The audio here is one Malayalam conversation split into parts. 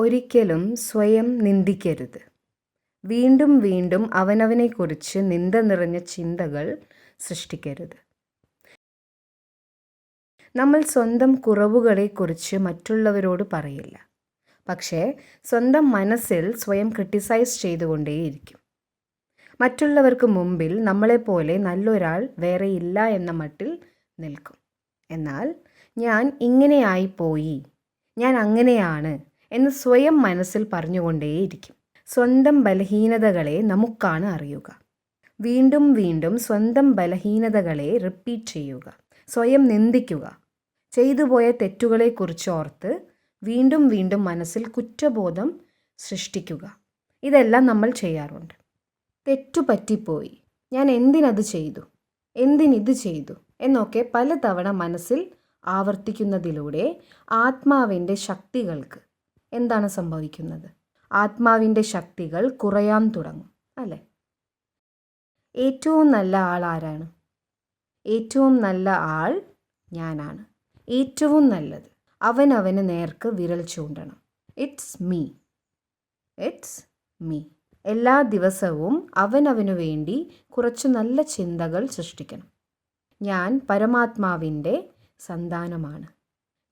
ഒരിക്കലും സ്വയം നിന്ദിക്കരുത്. വീണ്ടും വീണ്ടും അവനവനെക്കുറിച്ച് നിന്ദ നിറഞ്ഞ ചിന്തകൾ സൃഷ്ടിക്കരുത്. നമ്മൾ സ്വന്തം കുറവുകളെക്കുറിച്ച് മറ്റുള്ളവരോട് പറയില്ല, പക്ഷേ സ്വന്തം മനസ്സിൽ സ്വയം ക്രിട്ടിസൈസ് ചെയ്തുകൊണ്ടേയിരിക്കും. മറ്റുള്ളവർക്ക് മുമ്പിൽ നമ്മളെപ്പോലെ നല്ലൊരാൾ വേറെയില്ല എന്ന മട്ടിൽ നിൽക്കും. എന്നാൽ ഞാൻ ഇങ്ങനെയായിപ്പോയി, ഞാൻ അങ്ങനെയാണ് എന്ന് സ്വയം മനസ്സിൽ പറഞ്ഞുകൊണ്ടേയിരിക്കും. സ്വന്തം ബലഹീനതകളെ നമുക്കാണ് അറിയുക. വീണ്ടും വീണ്ടും സ്വന്തം ബലഹീനതകളെ റിപ്പീറ്റ് ചെയ്യുക, സ്വയം നിന്ദിക്കുക, ചെയ്തുപോയ തെറ്റുകളെക്കുറിച്ച് ഓർത്ത് വീണ്ടും വീണ്ടും മനസ്സിൽ കുറ്റബോധം സൃഷ്ടിക്കുക. ഇതെല്ലാം നമ്മൾ ചെയ്യാറുണ്ട്. തെറ്റുപറ്റിപ്പോയി, ഞാൻ എന്തിനത് ചെയ്തു, എന്തിനിത് ചെയ്തു എന്നൊക്കെ പലതവണ മനസ്സിൽ ആവർത്തിക്കുന്നതിലൂടെ ആത്മാവിൻ്റെ ശക്തികൾക്ക് എന്താണ് സംഭവിക്കുന്നത്? ആത്മാവിൻ്റെ ശക്തികൾ കുറയാൻ തുടങ്ങും, അല്ലേ? ഏറ്റവും നല്ല ആൾ ആരാണ്? ഏറ്റവും നല്ല ആൾ ഞാനാണ്. ഏറ്റവും നല്ലത് അവനവന് നേർക്ക് വിരൽ ചൂണ്ടണം. It's me, it's me. എല്ലാ ദിവസവും അവനവനു വേണ്ടി കുറച്ച് നല്ല ചിന്തകൾ സൃഷ്ടിക്കണം. ഞാൻ പരമാത്മാവിൻ്റെ സന്താനമാണ്.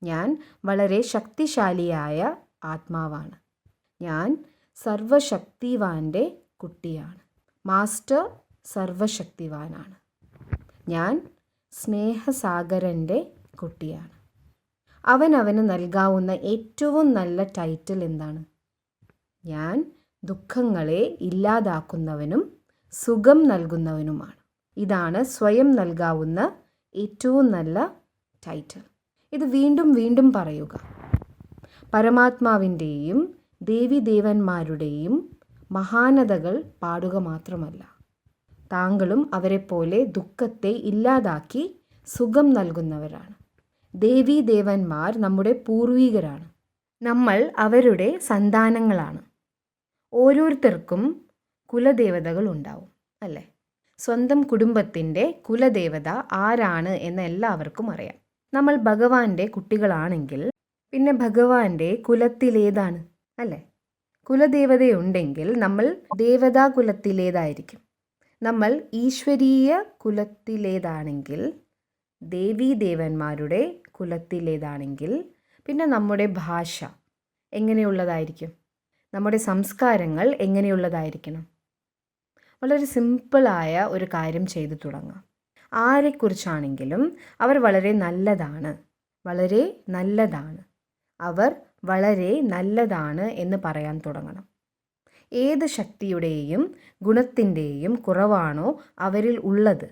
ഞാൻ വളരെ ശക്തിശാലിയായ ആത്മാവാണ്. ഞാൻ സർവശക്തിവാൻ്റെ കുട്ടിയാണ്. മാസ്റ്റർ സർവശക്തിവാനാണ്. ഞാൻ സ്നേഹസാഗരൻ്റെ കുട്ടിയാണ്. അവനവന് നൽകാവുന്ന ഏറ്റവും നല്ല ടൈറ്റിൽ എന്താണ്? ഞാൻ ദുഃഖങ്ങളെ ഇല്ലാതാക്കുന്നവനും സുഖം നൽകുന്നവനുമാണ്. ഇതാണ് സ്വയം നൽകാവുന്ന ഏറ്റവും നല്ല ടൈറ്റിൽ. ഇത് വീണ്ടും വീണ്ടും പറയുക. പരമാത്മാവിൻ്റെയും ദേവീദേവന്മാരുടെയും മഹാനതകൾ പാടുക മാത്രമല്ല, താങ്കളും അവരെപ്പോലെ ദുഃഖത്തെ ഇല്ലാതാക്കി സുഖം നൽകുന്നവരാണ്. ദേവീദേവന്മാർ നമ്മുടെ പൂർവികരാണ്. നമ്മൾ അവരുടെ സന്താനങ്ങളാണ്. ഓരോരുത്തർക്കും കുലദേവതകൾ ഉണ്ടാവും, അല്ലേ? സ്വന്തം കുടുംബത്തിൻ്റെ കുലദേവത ആരാണ് എന്ന് എല്ലാവർക്കും അറിയാം. നമ്മൾ ഭഗവാന്റെ കുട്ടികളാണെങ്കിൽ പിന്നെ ഭഗവാന്റെ കുലത്തിലേതാണ്, അല്ലേ? കുലദേവതയുണ്ടെങ്കിൽ നമ്മൾ ദേവതാ കുലത്തിലേതായിരിക്കും. നമ്മൾ ഈശ്വരീയ കുലത്തിലേതാണെങ്കിൽ, ദേവീദേവന്മാരുടെ കുലത്തിലേതാണെങ്കിൽ പിന്നെ നമ്മുടെ ഭാഷ എങ്ങനെയുള്ളതായിരിക്കും? നമ്മുടെ സംസ്കാരങ്ങൾ എങ്ങനെയുള്ളതായിരിക്കണം? വളരെ സിമ്പിളായ ഒരു കാര്യം ചെയ്തു തുടങ്ങാം. ആരെക്കുറിച്ചാണെങ്കിലും അവർ വളരെ നല്ലതാണ്, വളരെ നല്ലതാണ്, അവർ വളരെ നല്ലതാണ് എന്ന് പറയാൻ തുടങ്ങണം. ഏത് ശക്തിയുടെയും ഗുണത്തിൻ്റെയും കുറവാണോ അവരിൽ ഉള്ളത്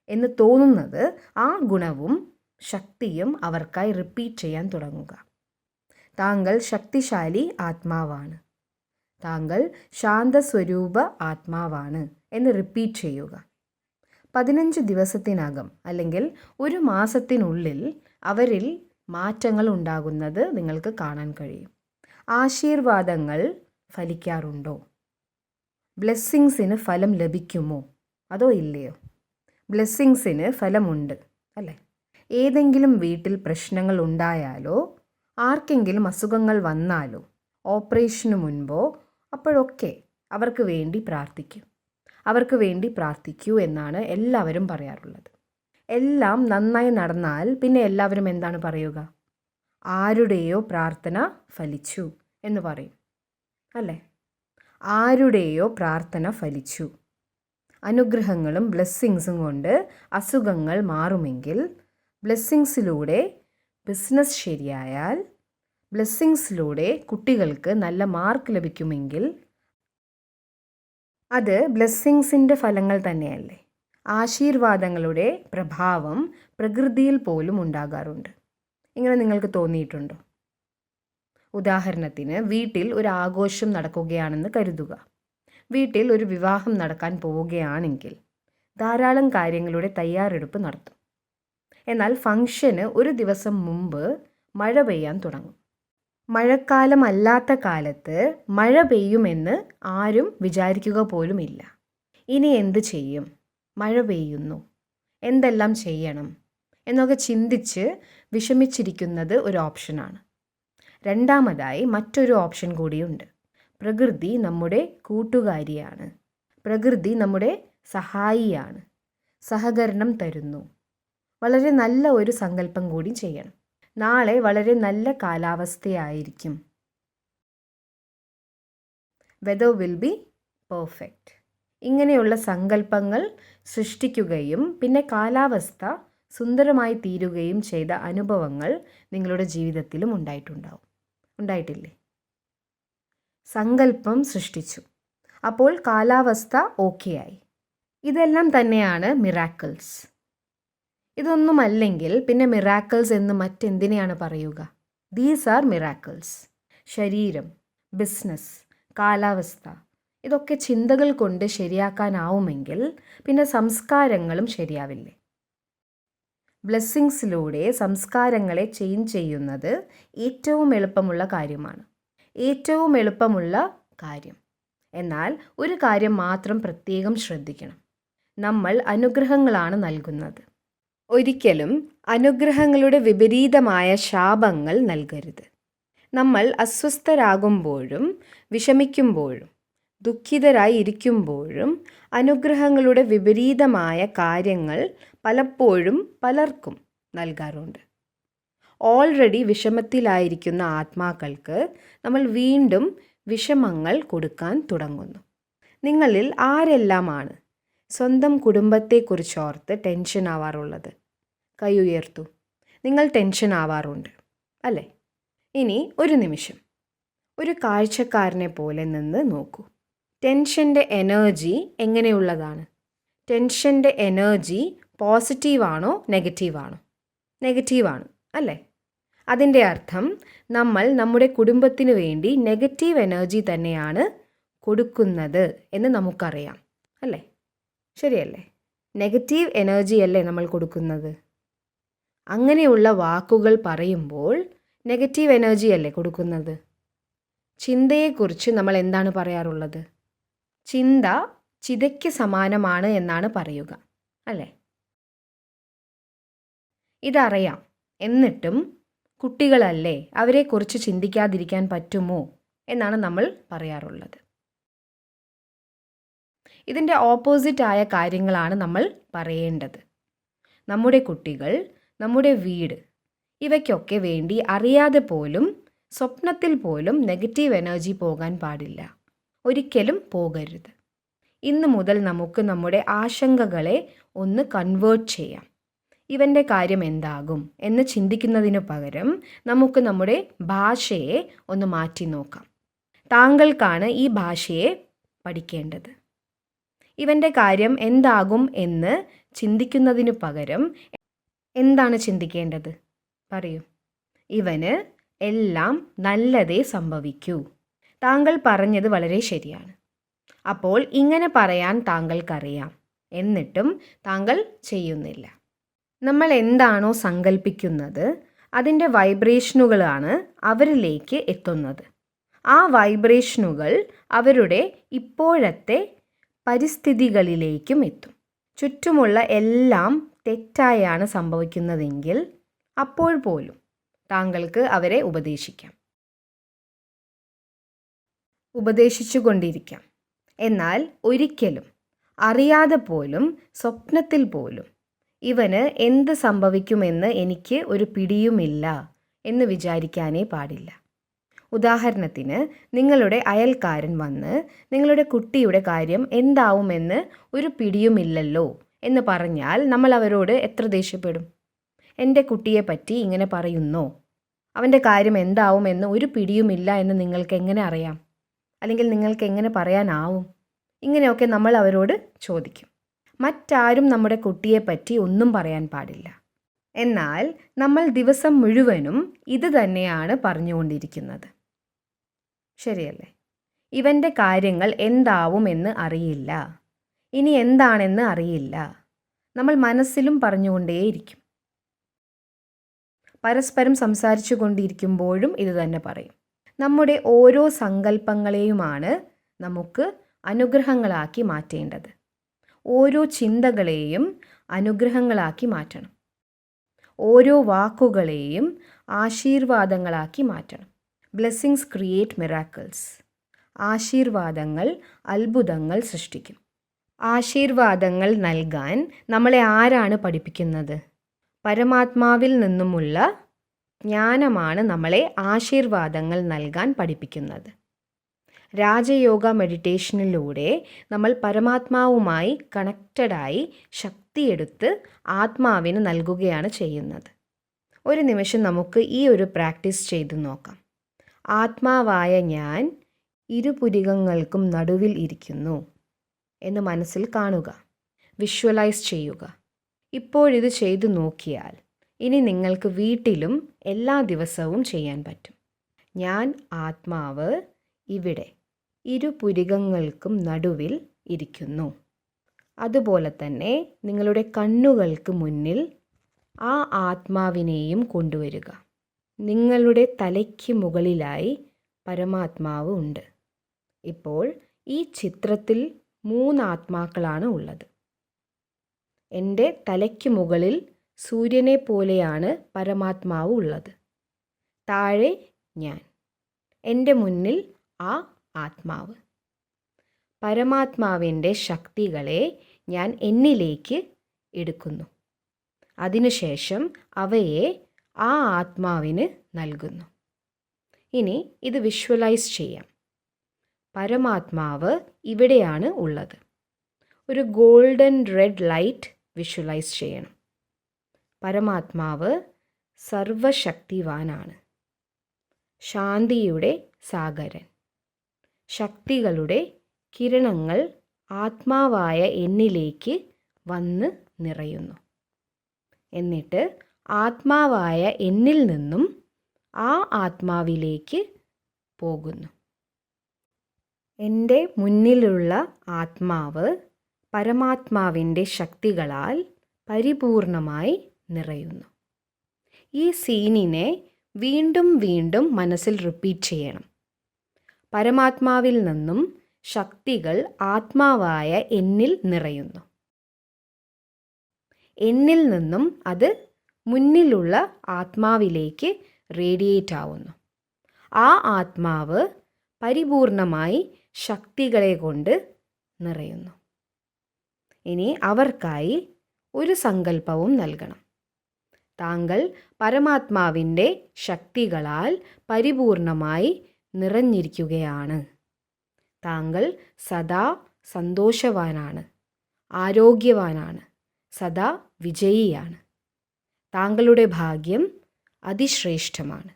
എന്ന് തോന്നുന്നത്, ആ ഗുണവും ശക്തിയും അവർക്കായി റിപ്പീറ്റ് ചെയ്യാൻ തുടങ്ങുക. താങ്കൾ ശക്തിശാലി ആത്മാവാണ്, താങ്കൾ ശാന്തസ്വരൂപ ആത്മാവാണ് എന്ന് റിപ്പീറ്റ് ചെയ്യുക. 15 ദിവസത്തിനകം അല്ലെങ്കിൽ ഒരു മാസത്തിനുള്ളിൽ അവരിൽ മാറ്റങ്ങൾ ഉണ്ടാകുന്നത് നിങ്ങൾക്ക് കാണാൻ കഴിയും. ആശീർവാദങ്ങൾ ഫലിക്കാറുണ്ടോ? ബ്ലെസ്സിങ്സിന് ഫലം ലഭിക്കുമോ അതോ ഇല്ലയോ? ബ്ലെസ്സിങ്സിന് ഫലമുണ്ട്, അല്ലേ? ഏതെങ്കിലും വീട്ടിൽ പ്രശ്നങ്ങൾ ഉണ്ടായാലോ ആർക്കെങ്കിലും അസുഖങ്ങൾ വന്നാലോ ഓപ്പറേഷന് മുൻപോ അപ്പോഴൊക്കെ അവർക്ക് വേണ്ടി പ്രാർത്ഥിക്കും. അവർക്ക് വേണ്ടി പ്രാർത്ഥിക്കൂ എന്നാണ് എല്ലാവരും പറയാറുള്ളത്. എല്ലാം നന്നായി നടന്നാൽ പിന്നെ എല്ലാവരും എന്താണ് പറയുക? ആരുടെയോ പ്രാർത്ഥന ഫലിച്ചു എന്ന് പറയും, അല്ലേ? ആരുടെയോ പ്രാർത്ഥന ഫലിച്ചു. അനുഗ്രഹങ്ങളും ബ്ലെസ്സിങ്സും കൊണ്ട് അസുഖങ്ങൾ മാറുമെങ്കിൽ, ബ്ലെസ്സിങ്സിലൂടെ ബിസിനസ് ശരിയായാൽ, ബ്ലെസ്സിങ്സിലൂടെ കുട്ടികൾക്ക് നല്ല മാർക്ക് ലഭിക്കുമെങ്കിൽ അത് ബ്ലെസ്സിങ്സിൻ്റെ ഫലങ്ങൾ തന്നെയല്ലേ? ആശീർവാദങ്ങളുടെ പ്രഭാവം പ്രകൃതിയിൽ പോലും ഉണ്ടാകാറുണ്ട്. ഇങ്ങനെ നിങ്ങൾക്ക് തോന്നിയിട്ടുണ്ടോ? ഉദാഹരണത്തിന്, വീട്ടിൽ ഒരു ആഘോഷം നടക്കുകയാണെന്ന് കരുതുക. വീട്ടിൽ ഒരു വിവാഹം നടക്കാൻ പോവുകയാണെങ്കിൽ ധാരാളം കാര്യങ്ങളുടെ തയ്യാറെടുപ്പ് നടത്തും. എന്നാൽ ഫംഗ്ഷന് ഒരു ദിവസം മുമ്പ് മഴ പെയ്യാൻ തുടങ്ങും. മഴക്കാലമല്ലാത്ത കാലത്ത് മഴ പെയ്യുമെന്ന് ആരും വിചാരിക്കുക പോലുമില്ല. ഇനി എന്ത് ചെയ്യും? മഴ പെയ്യുന്നു, എന്തെല്ലാം ചെയ്യണം എന്നൊക്കെ ചിന്തിച്ച് വിഷമിച്ചിരിക്കുന്നത് ഒരു ഓപ്ഷനാണ്. രണ്ടാമതായി മറ്റൊരു ഓപ്ഷൻ കൂടിയുണ്ട്. പ്രകൃതി നമ്മുടെ കൂട്ടുകാരിയാണ്. പ്രകൃതി നമ്മുടെ സഹായിയാണ്. സഹകരണം തരുന്നു. വളരെ നല്ല ഒരു സങ്കല്പം കൂടി ചെയ്യണം. നാളെ വളരെ നല്ല കാലാവസ്ഥയായിരിക്കും. Weather will be perfect. ഇങ്ങനെയുള്ള സങ്കല്പങ്ങൾ സൃഷ്ടിക്കുകയും പിന്നെ കാലാവസ്ഥ സുന്ദരമായി തീരുകയും ചെയ്ത അനുഭവങ്ങൾ നിങ്ങളുടെ ജീവിതത്തിലും ഉണ്ടായിട്ടില്ലേ? സങ്കല്പം സൃഷ്ടിച്ചു, അപ്പോൾ കാലാവസ്ഥ ഓക്കെ ആയി. ഇതെല്ലാം തന്നെയാണ് മിറാക്കിൾസ്. ഇതൊന്നുമല്ലെങ്കിൽ പിന്നെ മിറാക്കിൾസ് എന്ന് മറ്റെന്തിനെയാണ് പറയുക? These are miracles. ശരീരം, ബിസിനസ്, കാലാവസ്ഥ, ഇതൊക്കെ ചിന്തകൾ കൊണ്ട് ശരിയാക്കാനാവുമെങ്കിൽ പിന്നെ സംസ്കാരങ്ങളും ശരിയാവില്ലേ? ബ്ലെസ്സിങ്സിലൂടെ സംസ്കാരങ്ങളെ ചേഞ്ച് ചെയ്യുന്നത് ഏറ്റവും എളുപ്പമുള്ള കാര്യമാണ്. ഏറ്റവും എളുപ്പമുള്ള കാര്യം. എന്നാൽ ഒരു കാര്യം മാത്രം പ്രത്യേകം ശ്രദ്ധിക്കണം. നമ്മൾ അനുഗ്രഹങ്ങളാണ് നൽകുന്നത്. ഒരിക്കലും അനുഗ്രഹങ്ങളുടെ വിപരീതമായ ശാപങ്ങൾ നൽകരുത്. നമ്മൾ അസ്വസ്ഥരാകുമ്പോഴും വിഷമിക്കുമ്പോഴും ദുഃഖിതരായി ഇരിക്കുമ്പോഴും അനുഗ്രഹങ്ങളുടെ വിപരീതമായ കാര്യങ്ങൾ പലപ്പോഴും പലർക്കും നൽകാറുണ്ട്. ഓൾറെഡി വിഷമത്തിലായിരിക്കുന്ന ആത്മാക്കൾക്ക് നമ്മൾ വീണ്ടും വിഷമങ്ങൾ കൊടുക്കാൻ തുടങ്ങുന്നു. നിങ്ങളിൽ ആരെല്ലാമാണ് സ്വന്തം കുടുംബത്തെക്കുറിച്ചോർത്ത് ടെൻഷൻ ആവാറുള്ളത്? കൈ ഉയർത്തു. നിങ്ങൾ ടെൻഷൻ ആവാറുണ്ട് അല്ലേ? ഇനി ഒരു നിമിഷം ഒരു കാഴ്ചക്കാരനെ പോലെ നിന്ന് നോക്കൂ. ടെൻഷൻ്റെ എനർജി എങ്ങനെയുള്ളതാണ്? ടെൻഷൻ്റെ എനർജി പോസിറ്റീവാണോ നെഗറ്റീവാണോ? നെഗറ്റീവാണ് അല്ലേ? അതിൻ്റെ അർത്ഥം നമ്മൾ നമ്മുടെ കുടുംബത്തിന് വേണ്ടി നെഗറ്റീവ് എനർജി തന്നെയാണ് കൊടുക്കുന്നത് എന്ന് നമുക്കറിയാം അല്ലേ? ശരിയല്ലേ? നെഗറ്റീവ് എനർജിയല്ലേ നമ്മൾ കൊടുക്കുന്നത്? അങ്ങനെയുള്ള വാക്കുകൾ പറയുമ്പോൾ നെഗറ്റീവ് എനർജിയല്ലേ കൊടുക്കുന്നത്? ചിന്തയെക്കുറിച്ച് നമ്മൾ എന്താണ് പറയാറുള്ളത്? ചിന്ത ചിതയ്ക്ക് സമാനമാണ് എന്നാണ് പറയുക അല്ലേ? ഇതറിയാം, എന്നിട്ടും കുട്ടികളല്ലേ, അവരെക്കുറിച്ച് ചിന്തിക്കാതിരിക്കാൻ പറ്റുമോ എന്നാണ് നമ്മൾ പറയാറുള്ളത്. ഇതിൻ്റെ ഓപ്പോസിറ്റായ കാര്യങ്ങളാണ് നമ്മൾ പറയേണ്ടത്. നമ്മുടെ കുട്ടികൾ, നമ്മുടെ വീട്, ഇവയ്ക്കൊക്കെ വേണ്ടി അറിയാതെ പോലും സ്വപ്നത്തിൽ പോലും നെഗറ്റീവ് എനർജി പോകാൻ പാടില്ല. ഒരിക്കലും പോകരുത്. ഇന്ന് മുതൽ നമുക്ക് നമ്മുടെ ആശങ്കകളെ ഒന്ന് കൺവേർട്ട് ചെയ്യാം. ഇവൻ്റെ കാര്യം എന്താകും എന്ന് ചിന്തിക്കുന്നതിനു പകരം നമുക്ക് നമ്മുടെ ഭാഷയെ ഒന്ന് മാറ്റി നോക്കാം. താങ്കൾക്കാണ് ഈ ഭാഷയെ പഠിക്കേണ്ടത്. ഇവൻ്റെ കാര്യം എന്താകും എന്ന് ചിന്തിക്കുന്നതിനു പകരം എന്താണ് ചിന്തിക്കേണ്ടത്? പറയൂ. ഇവന് എല്ലാം നല്ലതേ സംഭവിക്കൂ. താങ്കൾ പറഞ്ഞത് വളരെ ശരിയാണ്. അപ്പോൾ ഇങ്ങനെ പറയാൻ താങ്കൾക്കറിയാം, എന്നിട്ടും താങ്കൾ ചെയ്യുന്നില്ല. നമ്മൾ എന്താണോ സങ്കല്പിക്കുന്നത് അതിൻ്റെ വൈബ്രേഷനുകളാണ് അവരിലേക്ക് എത്തുന്നത്. ആ വൈബ്രേഷനുകൾ അവരുടെ ഇപ്പോഴത്തെ പരിസ്ഥിതികളിലേക്കും എത്തും. ചുറ്റുമുള്ള എല്ലാം തെറ്റായാണ് സംഭവിക്കുന്നതെങ്കിൽ അപ്പോൾ പോലും താങ്കൾക്ക് അവരെ ഉപദേശിച്ചുകൊണ്ടിരിക്കാം. എന്നാൽ ഒരിക്കലും അറിയാതെ പോലും സ്വപ്നത്തിൽ പോലും ഇവന് എന്ത് സംഭവിക്കുമെന്ന് എനിക്ക് ഒരു പിടിയുമില്ല എന്ന് വിചാരിക്കാനേ പാടില്ല. ഉദാഹരണത്തിന്, നിങ്ങളുടെ അയൽക്കാരൻ വന്ന് നിങ്ങളുടെ കുട്ടിയുടെ കാര്യം എന്താവുമെന്ന് ഒരു പിടിയുമില്ലല്ലോ എന്ന് പറഞ്ഞാൽ നമ്മൾ അവരോട് എത്ര ദേഷ്യപ്പെടും? എൻ്റെ കുട്ടിയെ പറ്റി ഇങ്ങനെ പറയുന്നോ? അവൻ്റെ കാര്യം എന്താവുമെന്ന് ഒരു പിടിയുമില്ല എന്ന് നിങ്ങൾക്ക് എങ്ങനെ അറിയാം? അല്ലെങ്കിൽ നിങ്ങൾക്ക് എങ്ങനെ പറയാനാവും? ഇങ്ങനെയൊക്കെ നമ്മൾ അവരോട് ചോദിക്കും. മറ്റാരും നമ്മുടെ കുട്ടിയെ പറ്റി ഒന്നും പറയാൻ പാടില്ല. എന്നാൽ നമ്മൾ ദിവസം മുഴുവനും ഇത് തന്നെയാണ് പറഞ്ഞുകൊണ്ടിരിക്കുന്നത്. ശരിയല്ലേ? ഇവൻ്റെ കാര്യങ്ങൾ എന്താവുമെന്ന് അറിയില്ല, ഇനി എന്താണെന്ന് അറിയില്ല. നമ്മൾ മനസ്സിലും പറഞ്ഞുകൊണ്ടേയിരിക്കും. പരസ്പരം സംസാരിച്ചു കൊണ്ടിരിക്കുമ്പോഴും ഇത് തന്നെ പറയും. നമ്മുടെ ഓരോ സങ്കല്പങ്ങളെയുമാണ് നമുക്ക് അനുഗ്രഹങ്ങളാക്കി മാറ്റേണ്ടത്. ഓരോ ചിന്തകളെയും അനുഗ്രഹങ്ങളാക്കി മാറ്റണം. ഓരോ വാക്കുകളെയും ആശീർവാദങ്ങളാക്കി മാറ്റണം. Blessings create miracles. ആശീർവാദങ്ങൾ അത്ഭുതങ്ങൾ സൃഷ്ടിക്കും. ആശീർവാദങ്ങൾ നൽകാൻ നമ്മളെ ആരാണ് പഠിപ്പിക്കുന്നത്? പരമാത്മാവിൽ നിന്നുമുള്ള ജ്ഞാനമാണ് നമ്മളെ ആശീർവാദങ്ങൾ നൽകാൻ പഠിപ്പിക്കുന്നത്. രാജയോഗ മെഡിറ്റേഷനിലൂടെ നമ്മൾ പരമാത്മാവുമായി കണക്റ്റഡായി ശക്തിയെടുത്ത് ആത്മാവിന് നൽകുകയാണ് ചെയ്യുന്നത്. ഒരു നിമിഷം നമുക്ക് ഈ ഒരു പ്രാക്ടീസ് ചെയ്തു നോക്കാം. ആത്മാവായ ഞാൻ ഇരുപുരികങ്ങൾക്കും നടുവിൽ ഇരിക്കുന്നു എന്ന് മനസ്സിൽ കാണുക, വിഷ്വലൈസ് ചെയ്യുക. ഇപ്പോഴിത് ചെയ്തു നോക്കിയാൽ ഇനി നിങ്ങൾക്ക് വീട്ടിലും എല്ലാ ദിവസവും ചെയ്യാൻ പറ്റും. ഞാൻ ആത്മാവ് ഇവിടെ ഇരുപുരികങ്ങൾക്കും നടുവിൽ ഇരിക്കുന്നു. അതുപോലെ തന്നെ നിങ്ങളുടെ കണ്ണുകൾക്ക് മുന്നിൽ ആ ആത്മാവിനെയും കൊണ്ടുവരിക. നിങ്ങളുടെ തലയ്ക്ക് മുകളിലായി പരമാത്മാവ് ഉണ്ട്. ഇപ്പോൾ ഈ ചിത്രത്തിൽ 3 ആത്മാക്കളാണ് ഉള്ളത്. എൻ്റെ തലയ്ക്ക് മുകളിൽ സൂര്യനെ പോലെയാണ് പരമാത്മാവ് ഉള്ളത്. താഴെ ഞാൻ, എൻ്റെ മുന്നിൽ ആ ആത്മാവ്. പരമാത്മാവിൻ്റെ ശക്തികളെ ഞാൻ എന്നിലേക്ക് എടുക്കുന്നു. അതിനുശേഷം അവയെ ആ ആത്മാവിന് നൽകുന്നു. ഇനി ഇത് വിഷ്വലൈസ് ചെയ്യാം. പരമാത്മാവ് ഇവിടെയാണ് ഉള്ളത്. ഒരു ഗോൾഡൻ റെഡ് ലൈറ്റ് വിഷ്വലൈസ് ചെയ്യണം. പരമാത്മാവ് സർവശക്തിവാനാണ്, ശാന്തിയുടെ സാഗരൻ. ശക്തികളുടെ കിരണങ്ങൾ ആത്മാവായ എന്നിലേക്ക് വന്ന് നിറയുന്നു. എന്നിട്ട് ആത്മാവായ എന്നിൽ നിന്നും ആ ആത്മാവിലേക്ക് പോകുന്നു. എൻ്റെ മുന്നിലുള്ള ആത്മാവ് പരമാത്മാവിൻ്റെ ശക്തികളാൽ പരിപൂർണമായി നിറയുന്നു. ഈ സീനിനെ വീണ്ടും വീണ്ടും മനസ്സിൽ റിപ്പീറ്റ് ചെയ്യണം. പരമാത്മാവിൽ നിന്നും ശക്തികൾ ആത്മാവായ എന്നിൽ നിറയുന്നു. എന്നിൽ നിന്നും അത് മുന്നിലുള്ള ആത്മാവിലേക്ക് റേഡിയേറ്റ് ആവുന്നു. ആ ആത്മാവ് പരിപൂർണമായി ശക്തികളെ കൊണ്ട് നിറയുന്നു. ഇനി അവർക്കായി ഒരു സങ്കല്പവും നൽകണം. താങ്കൾ പരമാത്മാവിൻ്റെ ശക്തികളാൽ പരിപൂർണമായി നിറഞ്ഞിരിക്കുകയാണ്. താങ്കൾ സദാ സന്തോഷവാനാണ്, ആരോഗ്യവാനാണ്, സദാ വിജയിയാണ്. താങ്കളുടെ ഭാഗ്യം അതിശ്രേഷ്ഠമാണ്.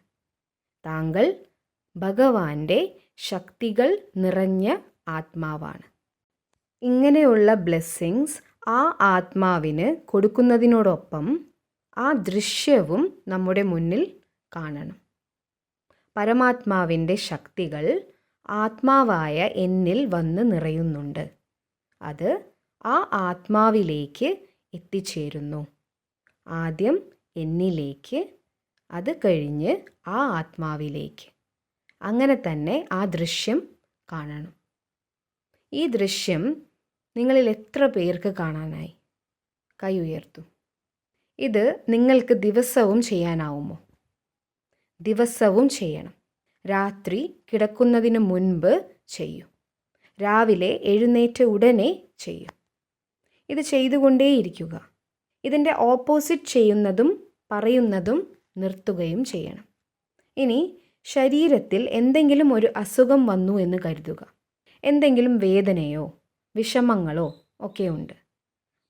താങ്കൾ ഭഗവാന്റെ ശക്തികൾ നിറഞ്ഞ ആത്മാവാണ്. ഇങ്ങനെയുള്ള ബ്ലെസ്സിങ്സ് ആ ആത്മാവിന് കൊടുക്കുന്നതിനോടൊപ്പം ആ ദൃശ്യവും നമ്മുടെ മുന്നിൽ കാണണം. പരമാത്മാവിൻ്റെ ശക്തികൾ ആത്മാവായ എന്നിൽ വന്ന് നിറയുന്നുണ്ട്. അത് ആ ആത്മാവിലേക്ക് എത്തിച്ചേരുന്നു. ആദ്യം എന്നിലേക്ക്, അത് കഴിഞ്ഞ് ആ ആത്മാവിലേക്ക്. അങ്ങനെ തന്നെ ആ ദൃശ്യം കാണണം. ഈ ദൃശ്യം നിങ്ങളിൽ എത്ര പേർക്ക് കാണാനായി? കൈ ഉയർത്തു. ഇത് നിങ്ങൾക്ക് ദിവസവും ചെയ്യാനാവുമോ? ദിവസവും ചെയ്യണം. രാത്രി കിടക്കുന്നതിന് മുൻപ് ചെയ്യൂ. രാവിലെ എഴുന്നേറ്റ ഉടനെ ചെയ്യൂ. ഇത് ചെയ്തുകൊണ്ടേയിരിക്കുക. ഇതിൻ്റെ ഓപ്പോസിറ്റ് ചെയ്യുന്നതും പറയുന്നതും നിർത്തുകയും ചെയ്യണം. ഇനി ശരീരത്തിൽ എന്തെങ്കിലും ഒരു അസുഖം വന്നു എന്ന് കരുതുക. എന്തെങ്കിലും വേദനയോ വിഷമങ്ങളോ ഒക്കെ ഉണ്ട്.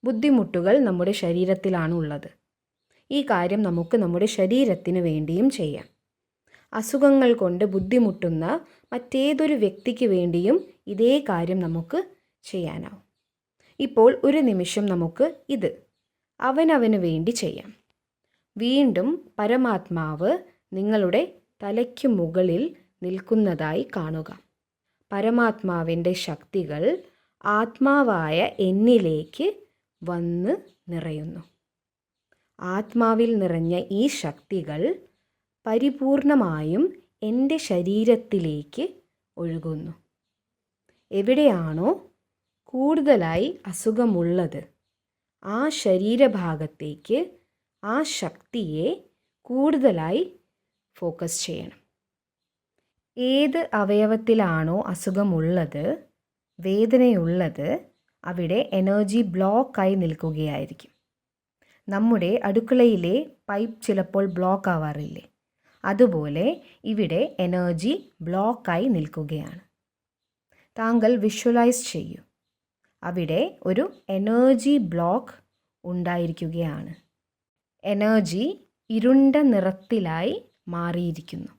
ബുദ്ധിമുട്ടുകൾ നമ്മുടെ ശരീരത്തിലാണ് ഉള്ളത്. ഈ കാര്യം നമുക്ക് നമ്മുടെ ശരീരത്തിന് വേണ്ടിയും ചെയ്യാം. അസുഖങ്ങൾ കൊണ്ട് ബുദ്ധിമുട്ടുന്ന മറ്റേതൊരു വ്യക്തിക്ക് വേണ്ടിയും ഇതേ കാര്യം നമുക്ക് ചെയ്യാനാവും. ഇപ്പോൾ ഒരു നിമിഷം നമുക്ക് ഇത് അവനവന് വേണ്ടി ചെയ്യാം. വീണ്ടും പരമാത്മാവ് നിങ്ങളുടെ തലയ്ക്ക് മുകളിൽ നിൽക്കുന്നതായി കാണുക. പരമാത്മാവിൻ്റെ ശക്തികൾ ആത്മാവായ എന്നിലേക്ക് വന്ന് നിറയുന്നു. ആത്മാവിൽ നിറഞ്ഞ ഈ ശക്തികൾ പരിപൂർണമായും എൻ്റെ ശരീരത്തിലേക്ക് ഒഴുകുന്നു. എവിടെയാണോ കൂടുതലായി അസുഖമുള്ളത് ആ ശരീരഭാഗത്തേക്ക് ആ ശക്തിയെ കൂടുതലായി ഫോക്കസ് ചെയ്യണം. ഏത് അവയവത്തിലാണോ അസുഖമുള്ളത്, വേദനയുള്ളത്, അവിടെ എനർജി ബ്ലോക്കായി നിൽക്കുകയായിരിക്കും. നമ്മുടെ അടുക്കളയിലെ പൈപ്പ് ചിലപ്പോൾ ബ്ലോക്ക് ആവാറില്ലേ? അതുപോലെ ഇവിടെ എനർജി ബ്ലോക്കായി നിൽക്കുകയാണ്. താങ്കൾ വിഷ്വലൈസ് ചെയ്യൂ. അവിടെ ഒരു എനർജി ബ്ലോക്ക് ഉണ്ടായിരിക്കുകയാണ്. എനർജി ഇരുണ്ട നിറത്തിലായി മാറിയിരിക്കുന്നു.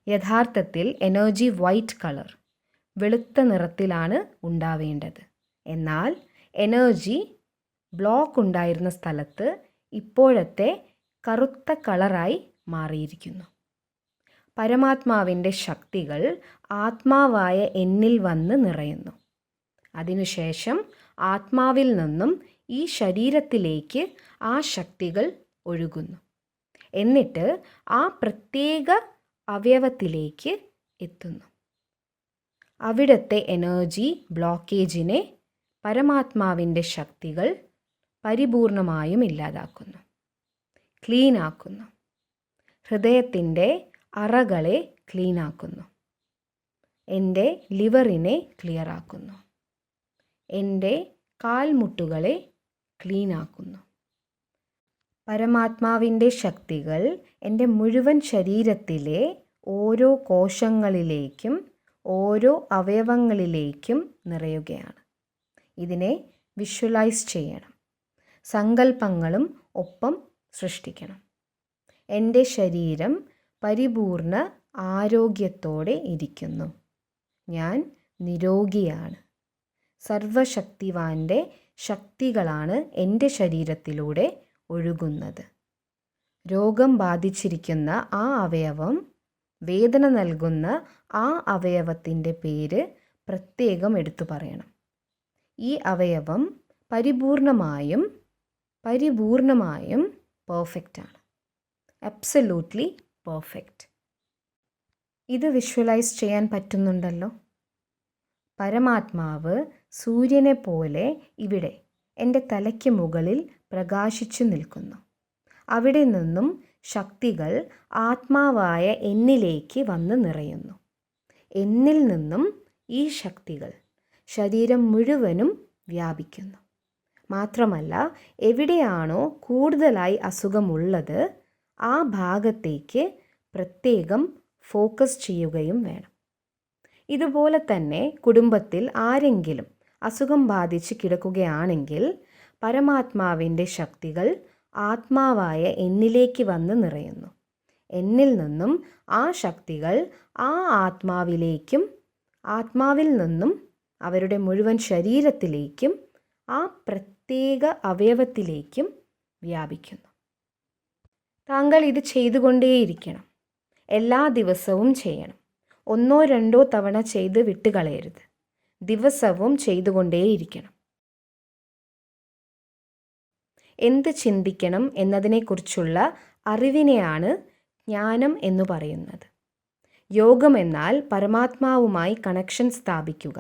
യഥാർത്ഥത്തിൽ എനർജി വൈറ്റ് കളർ, വെളുത്ത നിറത്തിലാണ് ഉണ്ടാവേണ്ടത്. എന്നാൽ എനർജി ബ്ലോക്ക് ഉണ്ടായിരുന്ന സ്ഥലത്ത് ഇപ്പോഴത്തെ കറുത്ത കളറായി മാറിയിരിക്കുന്നു. പരമാത്മാവിൻ്റെ ശക്തികൾ ആത്മാവായ എന്നിൽ വന്ന് നിറയുന്നു. അതിനുശേഷം ആത്മാവിൽ നിന്നും ഈ ശരീരത്തിലേക്ക് ആ ശക്തികൾ ഒഴുകുന്നു. എന്നിട്ട് ആ പ്രത്യേക അവയവത്തിലേക്ക് എത്തുന്നു. അവിടുത്തെ എനർജി ബ്ലോക്കേജിനെ പരമാത്മാവിൻ്റെ ശക്തികൾ പരിപൂർണമായും ഇല്ലാതാക്കുന്നു, ക്ലീനാക്കുന്നു. ഹൃദയത്തിൻ്റെ അറകളെ ക്ലീനാക്കുന്നു. എൻ്റെ ലിവറിനെ ക്ലിയറാക്കുന്നു. എൻ്റെ കാൽമുട്ടുകളെ ക്ലീനാക്കുന്നു. പരമാത്മാവിൻ്റെ ശക്തികൾ എൻ്റെ മുഴുവൻ ശരീരത്തിലെ ഓരോ കോശങ്ങളിലേക്കും ഓരോ അവയവങ്ങളിലേക്കും നിറയുകയാണ്. ഇതിനെ വിഷ്വലൈസ് ചെയ്യണം. സങ്കല്പങ്ങളും ഒപ്പം സൃഷ്ടിക്കണം. എൻ്റെ ശരീരം പരിപൂർണ ആരോഗ്യത്തോടെ ഇരിക്കുന്നു. ഞാൻ നിരോഗിയാണ്. സർവശക്തിവാൻ്റെ ശക്തികളാണ് എൻ്റെ ശരീരത്തിലൂടെ ഒഴുകുന്നത്. രോഗം ബാധിച്ചിരിക്കുന്ന ആ അവയവം, വേദന നൽകുന്ന ആ അവയവത്തിൻ്റെ പേര് പ്രത്യേകം എടുത്തു പറയണം. ഈ അവയവം പരിപൂർണമായും പെർഫെക്റ്റാണ്. Absolutely perfect. ഇത് വിഷ്വലൈസ് ചെയ്യാൻ പറ്റുന്നുണ്ടല്ലോ. പരമാത്മാവ് സൂര്യനെ പോലെ ഇവിടെ എൻ്റെ തലയ്ക്ക് മുകളിൽ പ്രകാശിച്ചു നിൽക്കുന്നു. അവിടെ നിന്നും ശക്തികൾ ആത്മാവായ എന്നിലേക്ക് വന്ന് നിറയുന്നു. എന്നിൽ നിന്നും ഈ ശക്തികൾ ശരീരം മുഴുവനും വ്യാപിക്കുന്നു. മാത്രമല്ല, എവിടെയാണോ കൂടുതലായി അസുഖമുള്ളത് ആ ഭാഗത്തേക്ക് പ്രത്യേകം ഫോക്കസ് ചെയ്യുകയും വേണം. ഇതുപോലെ തന്നെ കുടുംബത്തിൽ ആരെങ്കിലും അസുഖം ബാധിച്ച് കിടക്കുകയാണെങ്കിൽ പരമാത്മാവിൻ്റെ ശക്തികൾ ആത്മാവായ എന്നിലേക്ക് വന്ന് നിറയുന്നു. എന്നിൽ നിന്നും ആ ശക്തികൾ ആ ആത്മാവിലേക്കും ആത്മാവിൽ നിന്നും അവരുടെ മുഴുവൻ ശരീരത്തിലേക്കും ആ പ്രത്യേക അവയവത്തിലേക്കും വ്യാപിക്കുന്നു. താങ്കൾ ഇത് ചെയ്തുകൊണ്ടേയിരിക്കണം. എല്ലാ ദിവസവും ചെയ്യണം. 1-2 തവണ ചെയ്ത് വിട്ടുകളയരുത്. ദിവസവും ചെയ്തുകൊണ്ടേയിരിക്കണം. എന്ത് ചിന്തിക്കണം എന്നതിനെക്കുറിച്ചുള്ള അറിവിനെയാണ് ജ്ഞാനം എന്നു പറയുന്നത്. യോഗം എന്നാൽ പരമാത്മാവുമായി കണക്ഷൻ സ്ഥാപിക്കുക.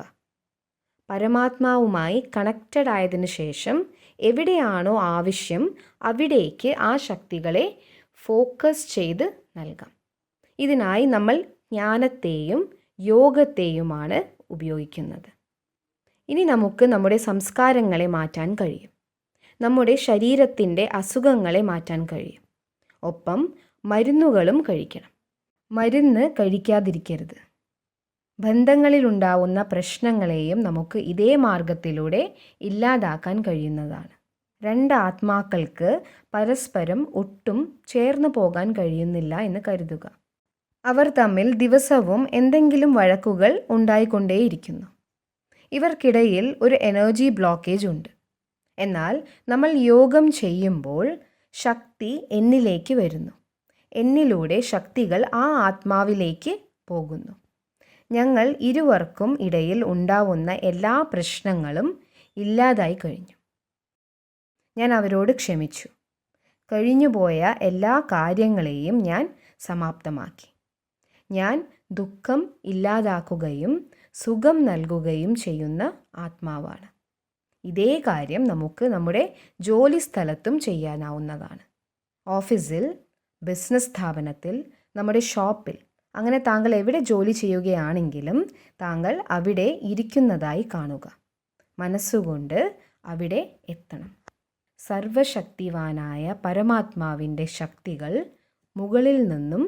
പരമാത്മാവുമായി കണക്റ്റഡ് ആയതിനു ശേഷം എവിടെയാണോ ആവശ്യം അവിടേക്ക് ആ ശക്തികളെ ഫോക്കസ് ചെയ്ത് നൽകാം. ഇതിനായി നമ്മൾ ജ്ഞാനത്തെയും യോഗത്തെയുമാണ് ഉപയോഗിക്കുന്നത്. ഇനി നമുക്ക് നമ്മുടെ സംസ്കാരങ്ങളെ മാറ്റാൻ കഴിയും. നമ്മുടെ ശരീരത്തിൻ്റെ അസുഖങ്ങളെ മാറ്റാൻ കഴിയും. ഒപ്പം മരുന്നുകളും കഴിക്കണം. മരുന്ന് കഴിക്കാതിരിക്കരുത്. ബന്ധങ്ങളിലുണ്ടാവുന്ന പ്രശ്നങ്ങളെയും നമുക്ക് ഇതേ മാർഗത്തിലൂടെ ഇല്ലാതാക്കാൻ കഴിയുന്നതാണ്. 2 ആത്മാക്കൾക്ക് പരസ്പരം ഒട്ടും ചേർന്ന് പോകാൻ കഴിയുന്നില്ല എന്ന് കരുതുക. അവർ തമ്മിൽ ദിവസവും എന്തെങ്കിലും വഴക്കുകൾ ഉണ്ടായിക്കൊണ്ടേയിരിക്കുന്നു. ഇവർക്കിടയിൽ ഒരു എനർജി ബ്ലോക്കേജ് ഉണ്ട്. എന്നാൽ നമ്മൾ യോഗം ചെയ്യുമ്പോൾ ശക്തി എന്നിലേക്ക് വരുന്നു. എന്നിലൂടെ ശക്തികൾ ആ ആത്മാവിലേക്ക് പോകുന്നു. ഞങ്ങൾ ഇരുവർക്കും ഇടയിൽ ഉണ്ടാവുന്ന എല്ലാ പ്രശ്നങ്ങളും ഇല്ലാതായി കഴിഞ്ഞു. ഞാൻ അവരോട് ക്ഷമിച്ചു. കഴിഞ്ഞുപോയ എല്ലാ കാര്യങ്ങളെയും ഞാൻ സമാപ്തമാക്കി. ഞാൻ ദുഃഖം ഇല്ലാതാക്കുകയും സുഖം നൽകുകയും ചെയ്യുന്ന ആത്മാവാണ്. ഇതേ കാര്യം നമുക്ക് നമ്മുടെ ജോലി സ്ഥലത്തും ചെയ്യാനാവുന്നതാണ്. ഓഫീസിൽ, ബിസിനസ് സ്ഥാപനത്തിൽ, നമ്മുടെ ഷോപ്പിൽ, അങ്ങനെ താങ്കൾ എവിടെ ജോലി ചെയ്യുകയാണെങ്കിലും താങ്കൾ അവിടെ ഇരിക്കുന്നതായി കാണുക. മനസ്സുകൊണ്ട് അവിടെ എത്തണം. സർവശക്തിവാനായ പരമാത്മാവിൻ്റെ ശക്തികൾ മുകളിൽ നിന്നും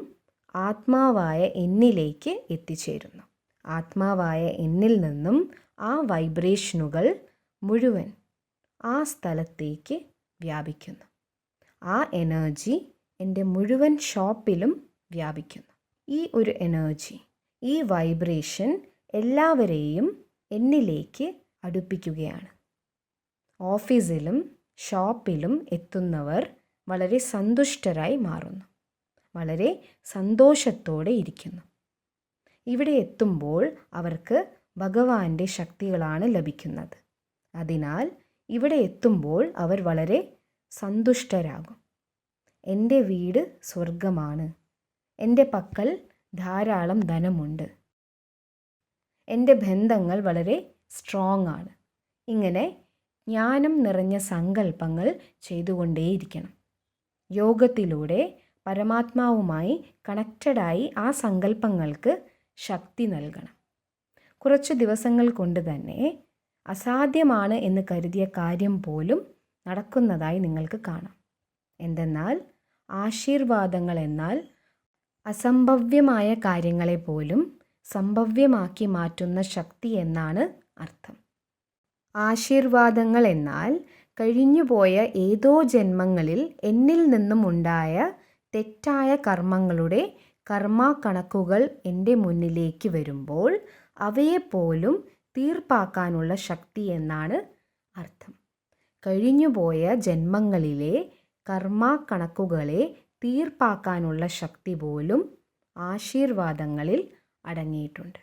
ആത്മാവായ എന്നിലേക്ക് എത്തിച്ചേരുന്നു. ആത്മാവായ എന്നിൽ നിന്നും ആ വൈബ്രേഷനുകൾ മുഴുവൻ ആ സ്ഥലത്തേക്ക് വ്യാപിക്കുന്നു. ആ എനർജി എൻ്റെ മുഴുവൻ ഷോപ്പിലും വ്യാപിക്കുന്നു. ഈ ഒരു എനർജി, ഈ വൈബ്രേഷൻ എല്ലാവരെയും എന്നിലേക്ക് അടുപ്പിക്കുകയാണ്. ഓഫീസിലും ഷോപ്പിലും എത്തുന്നവർ വളരെ സന്തുഷ്ടരായി മാറുന്നു, വളരെ സന്തോഷത്തോടെ ഇരിക്കുന്നു. ഇവിടെ എത്തുമ്പോൾ അവർക്ക് ഭഗവാന്റെ ശക്തികളാണ് ലഭിക്കുന്നത്. അതിനാൽ ഇവിടെ എത്തുമ്പോൾ അവർ വളരെ സന്തുഷ്ടരാകും. എൻ്റെ വീട് സ്വർഗമാണ്, എൻ്റെ പക്കൽ ധാരാളം ധനമുണ്ട്, എൻ്റെ ബന്ധങ്ങൾ വളരെ സ്ട്രോങ് ആണ്. ഇങ്ങനെ ജ്ഞാനം നിറഞ്ഞ സങ്കല്പങ്ങൾ ചെയ്തുകൊണ്ടേയിരിക്കണം. യോഗത്തിലൂടെ പരമാത്മാവുമായി കണക്റ്റഡായി ആ സങ്കല്പങ്ങൾക്ക് ശക്തി നൽകണം. കുറച്ച് ദിവസങ്ങൾ കൊണ്ട് തന്നെ അസാധ്യമാണ് എന്ന് കരുതിയ കാര്യം പോലും നടക്കുന്നതായി നിങ്ങൾക്ക് കാണാം. എന്തെന്നാൽ ആശീർവാദങ്ങൾ എന്നാൽ അസംഭവ്യമായ കാര്യങ്ങളെ പോലും സംഭവ്യമാക്കി മാറ്റുന്ന ശക്തി എന്നാണ് അർത്ഥം. ആശീർവാദങ്ങൾ എന്നാൽ കഴിഞ്ഞുപോയ ഏതോ ജന്മങ്ങളിൽ എന്നിൽ നിന്നും ഉണ്ടായ തെറ്റായ കർമ്മങ്ങളുടെ കർമ്മക്കണക്കുകൾ എൻ്റെ മുന്നിലേക്ക് വരുമ്പോൾ അവയെപ്പോലും തീർപ്പാക്കാനുള്ള ശക്തി എന്നാണ് അർത്ഥം. കഴിഞ്ഞുപോയ ജന്മങ്ങളിലെ കർമ്മക്കണക്കുകളെ തീർപ്പാക്കാനുള്ള ശക്തി പോലും ആശീർവാദങ്ങളിൽ അടങ്ങിയിട്ടുണ്ട്.